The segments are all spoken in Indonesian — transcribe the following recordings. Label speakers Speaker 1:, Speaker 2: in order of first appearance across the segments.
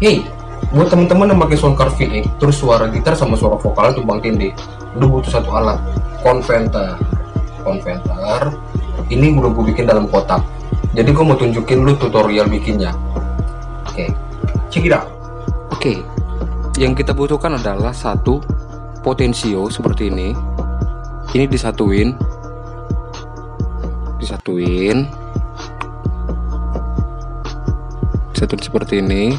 Speaker 1: Hey, buat teman-teman yang pakai soundcard VX, terus suara gitar sama suara vokal tuh Bang Tinde, udah butuh satu alat, konverter. Ini udah gue bikin dalam kotak. Jadi gue mau tunjukin lu tutorial bikinnya. Oke, check it out.
Speaker 2: Oke, yang kita butuhkan adalah satu potensio seperti ini. Ini disatuin seperti ini.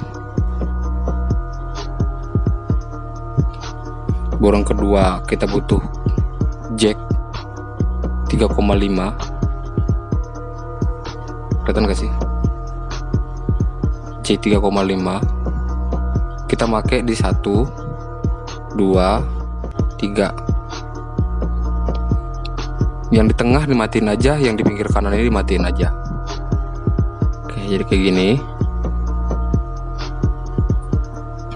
Speaker 2: Borong kedua kita butuh jack 3,5. Kelihatan gak sih? Jack 3,5 kita pakai di 1, 2, 3. Yang di tengah dimatiin aja, yang di pinggir kanan ini dimatiin aja. Oke, jadi kayak gini.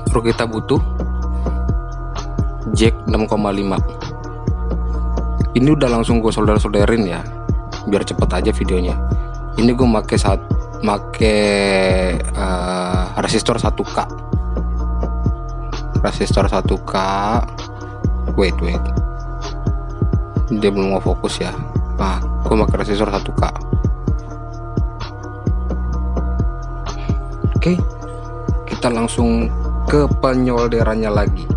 Speaker 2: Terus kita butuh jack 6,5. Ini udah langsung gue solder-solderin ya, biar cepet aja videonya. Ini gue make resistor 1K. Resistor 1K. Wait. Dia belum mau fokus ya. Nah, gue pakai resistor 1K. Oke, kita langsung ke penyolderannya lagi.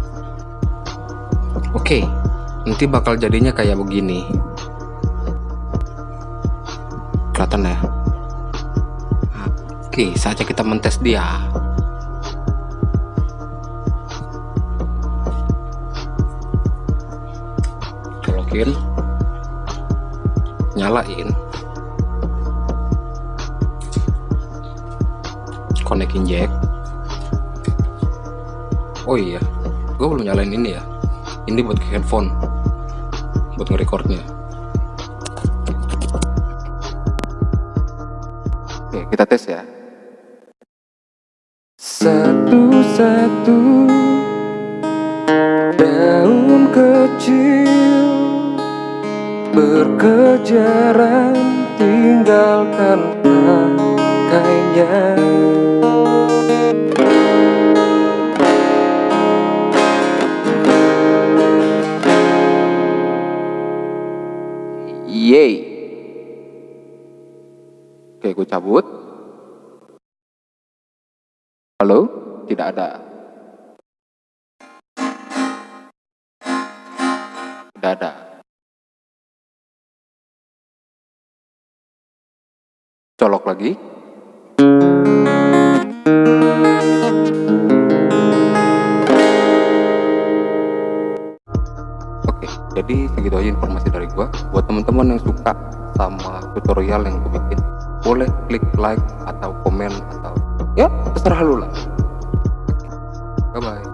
Speaker 2: Oke, nanti bakal jadinya kayak begini. Kelihatan ya? Oke, saatnya kita mentes dia. Colokin, nyalain, konekin jack. Oh iya, gue belum nyalain ini ya. Ini buat ke headphone, buat nge-recordnya. Oke, kita tes ya. Satu-satu daun kecil berkejaran, tinggalkan tangkainya. Yeay. Oke, gue cabut. Halo? Tidak ada. Tidak ada. Colok lagi. Oke, jadi segitu aja informasi dari gua. Buat teman-teman yang suka sama tutorial yang gue bikin, boleh klik like atau komen atau ya terserah lu lah. Bye bye.